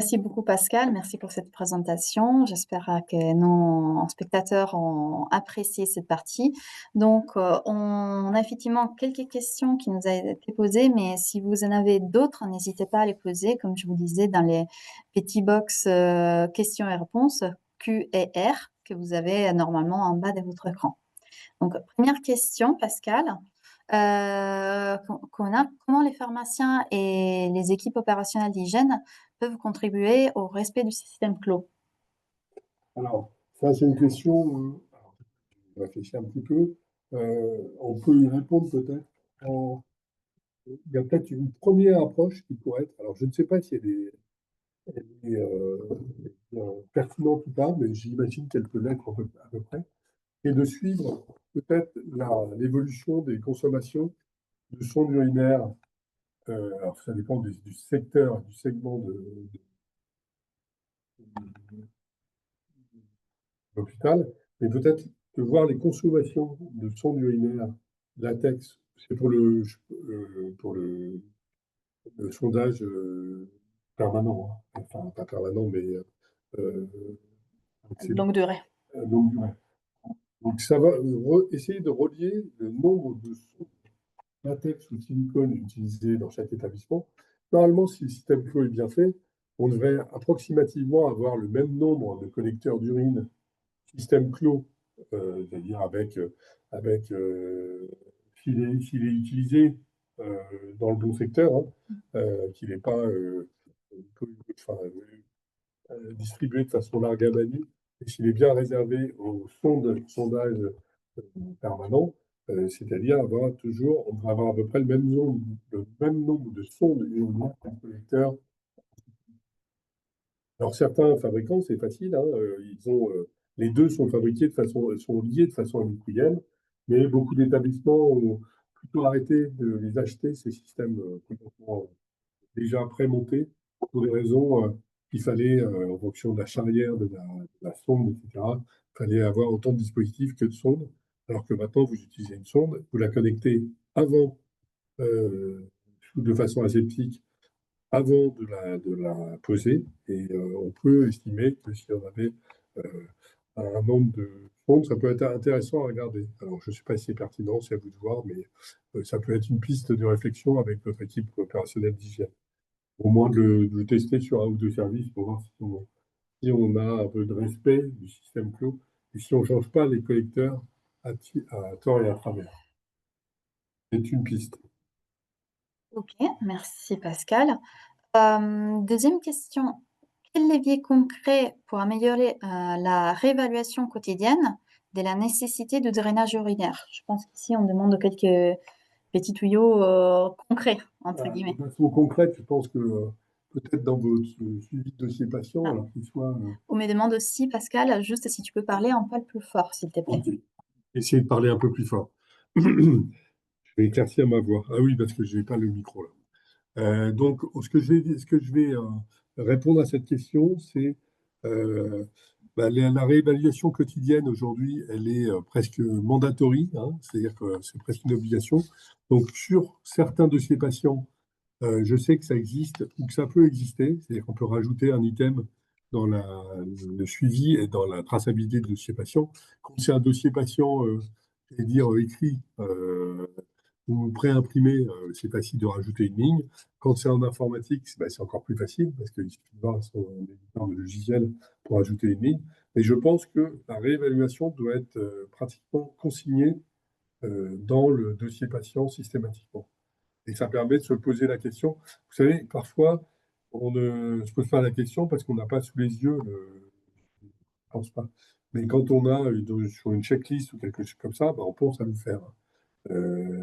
Merci beaucoup Pascal, merci pour cette présentation. J'espère que nos spectateurs ont apprécié cette partie. Donc, on a effectivement quelques questions qui nous ont été posées, mais si vous en avez d'autres, n'hésitez pas à les poser, comme je vous disais, dans les petits box questions et réponses Q et R que vous avez normalement en bas de votre écran. Donc, première question, Pascal. Comment les pharmaciens et les équipes opérationnelles d'hygiène peuvent contribuer au respect du système clos? Alors, ça, c'est une question, je réfléchis un petit peu. On peut y répondre peut-être. Il y a peut-être une première approche qui pourrait être, alors je ne sais pas si elle est pertinente ou pas, mais j'imagine qu'elle peut l'être à peu près, et de suivre peut-être l'évolution des consommations de sondes urinaires. Alors, ça dépend du secteur, du segment de l'hôpital, mais peut-être de voir les consommations de sondes urinaires latex, c'est pour le sondage permanent, hein. Enfin pas permanent, mais euh, Longue durée. longue durée. Donc ça va essayer de relier le nombre de sondes latex ou silicone utilisées dans chaque établissement. Normalement, si le système clos est bien fait, on devrait approximativement avoir le même nombre de collecteurs d'urine système clos, c'est-à-dire avec s'il est utilisé dans le bon secteur, hein, qu'il n'est pas enfin, distribué de façon large à Manu, et s'il est bien réservé aux sondages permanents, c'est-à-dire on devrait avoir à peu près le même nombre de sondes urinaires par collecteur. Alors certains fabricants, c'est facile, hein, les deux sont liés de façon industrielle, mais beaucoup d'établissements ont plutôt arrêté de les acheter, ces systèmes complètement déjà prémontés, pour des raisons qu'il fallait, en fonction de la charrière de la sonde, etc., il fallait avoir autant de dispositifs que de sondes, alors que maintenant, vous utilisez une sonde, vous la connectez avant, euh, de façon aseptique, avant de la poser, et on peut estimer que si on avait euh, un nombre de sondes, ça peut être intéressant à regarder. Alors, je ne sais pas si c'est pertinent, c'est à vous de voir, mais ça peut être une piste de réflexion avec notre équipe opérationnelle d'hygiène. Au moins de le tester sur un ou deux services pour voir si on a un peu de respect du système clos et si on ne change pas les collecteurs à tort et à travers. C'est une piste. Ok, merci Pascal. Deuxième question. Quel levier concret pour améliorer la réévaluation quotidienne de la nécessité de drainage urinaire? Je pense qu'ici, on demande quelques petits tuyaux concrets, entre guillemets. De façon concrète, je pense que peut-être dans votre suivi de dossier patient, Ah. alors qu'il soit. On me demande aussi, Pascal, juste si tu peux parler un peu plus fort, s'il te plaît. Ok. Essayez de parler un peu plus fort. Je vais éclaircir ma voix. Ah oui, parce que je n'ai pas le micro là. Donc, ce que je vais répondre à cette question, c'est la réévaluation quotidienne aujourd'hui, elle est presque mandatory, hein, c'est-à-dire que c'est presque une obligation. Donc, sur certains de ces patients, je sais que ça existe ou que ça peut exister, c'est-à-dire qu'on peut rajouter un item dans le suivi et dans la traçabilité du dossier patient. Quand c'est un dossier patient, je vais dire écrit, ou préimprimé, c'est facile de rajouter une ligne. Quand c'est en informatique, c'est encore plus facile parce qu'il suffit de voir son éditeur de logiciel pour ajouter une ligne. Mais je pense que la réévaluation doit être pratiquement consignée dans le dossier patient systématiquement. Et ça permet de se poser la question. Vous savez, parfois, on ne se pose pas la question parce qu'on n'a pas sous les yeux je pense pas. Mais quand on a sur une checklist ou quelque chose comme ça, on pense à le faire.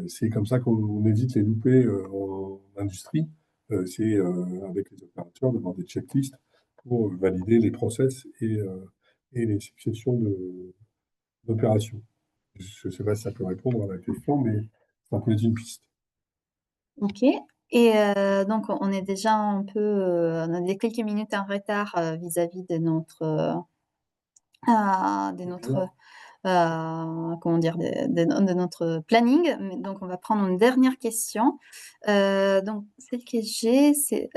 C'est comme ça qu'on évite les loupés en industrie. C'est avec les opérateurs d'avoir des checklists pour valider les process et les successions d'opérations. Je ne sais pas si ça peut répondre à la question, mais ça peut être une piste. Ok. Et donc, on est déjà un peu, on a des quelques minutes en retard vis-à-vis de notre de notre comment dire, de notre planning. Mais donc, on va prendre une dernière question. Donc, celle que j'ai, c'est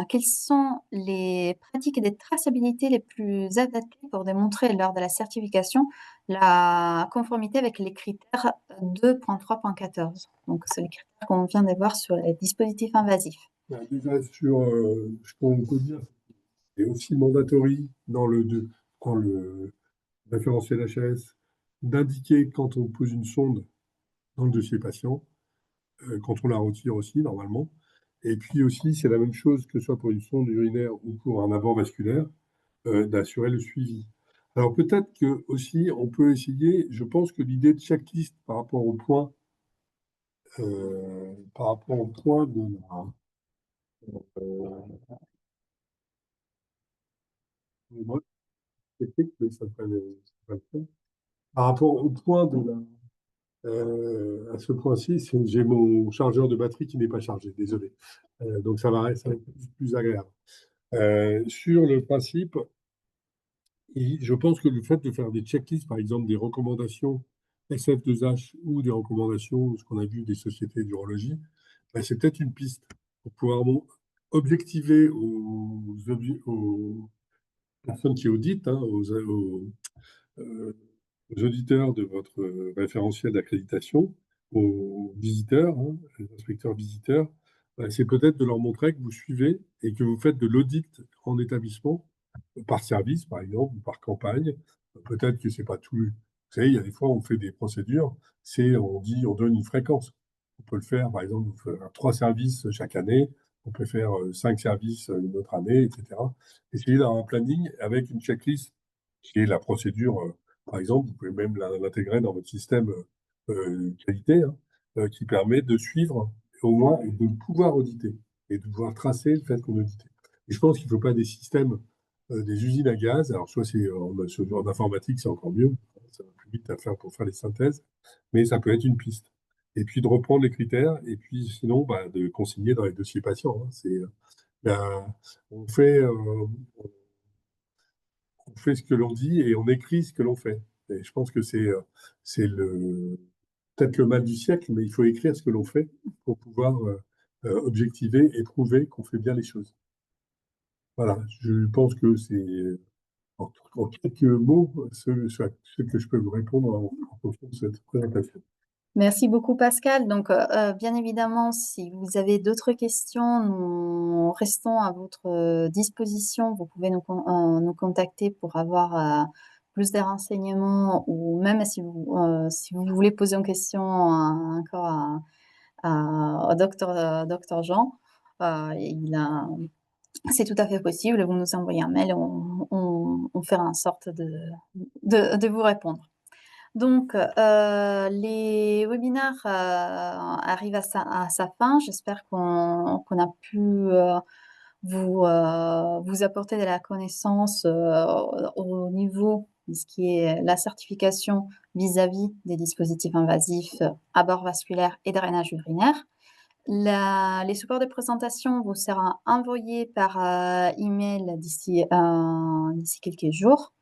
quelles sont les pratiques de traçabilité les plus adaptées pour démontrer lors de la certification la conformité avec les critères 2.3.14. Donc, c'est les critères qu'on vient de voir sur les dispositifs invasifs. Déjà, sur ce qu'on peut dire, c'est aussi mandatory dans le référentiel HAS d'indiquer quand on pose une sonde dans le dossier patient, quand on la retire aussi, normalement. Et puis aussi, c'est la même chose que ce soit pour une sonde urinaire ou pour un abord vasculaire, d'assurer le suivi. Alors peut-être que aussi, on peut essayer, je pense que l'idée de checklist par rapport au point de la, euh, moi, c'est fait que ça peut pas le faire. Par rapport au point de la, à ce point-ci, j'ai mon chargeur de batterie qui n'est pas chargé, désolé. Donc ça va être plus agréable. Sur le principe, je pense que le fait de faire des checklists, par exemple des recommandations SF2H ou des recommandations, ce qu'on a vu des sociétés d'urologie, ben, c'est peut-être une piste pour pouvoir objectiver aux personnes qui auditent, hein, euh, aux auditeurs de votre référentiel d'accréditation, aux visiteurs, hein, les inspecteurs visiteurs, c'est peut-être de leur montrer que vous suivez et que vous faites de l'audit en établissement, par service, par exemple, ou par campagne. Peut-être que c'est pas tout. Vous savez, il y a des fois, on fait des procédures, on donne une fréquence. On peut le faire, par exemple, on fait 3 services chaque année, on peut faire 5 services une autre année, etc. Essayer d'avoir un planning avec une checklist qui est la procédure. Par exemple, vous pouvez même l'intégrer dans votre système qualité, hein, qui permet de suivre au moins et de pouvoir auditer et de pouvoir tracer le fait qu'on audite. Et je pense qu'il ne faut pas des systèmes, des usines à gaz. Alors, soit c'est en informatique, c'est encore mieux, ça va plus vite à faire pour faire les synthèses, mais ça peut être une piste. Et puis de reprendre les critères, et puis sinon, bah, de consigner dans les dossiers patients, hein. Ben, on fait, on fait ce que l'on dit et on écrit ce que l'on fait. Et je pense que c'est peut-être le mal du siècle, mais il faut écrire ce que l'on fait pour pouvoir objectiver et prouver qu'on fait bien les choses. Voilà, je pense que c'est en quelques mots ce que je peux vous répondre en fonction de cette présentation. Merci beaucoup Pascal. Donc, bien évidemment, si vous avez d'autres questions, nous restons à votre disposition. Vous pouvez nous contacter pour avoir plus de renseignements ou même si vous voulez poser une question encore au docteur Jean, c'est tout à fait possible. Vous nous envoyez un mail, on fera en sorte de vous répondre. Donc, les webinaires arrivent à sa fin. J'espère qu'on a pu vous apporter de la connaissance au niveau de ce qui est la certification vis-à-vis des dispositifs invasifs à bord vasculaire et drainage urinaire. Les supports de présentation vous seront envoyés par email d'ici quelques jours.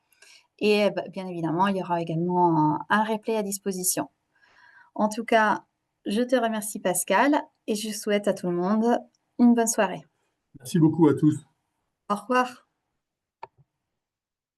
Et bien évidemment, il y aura également un replay à disposition. En tout cas, je te remercie Pascal et je souhaite à tout le monde une bonne soirée. Merci beaucoup à tous. Au revoir.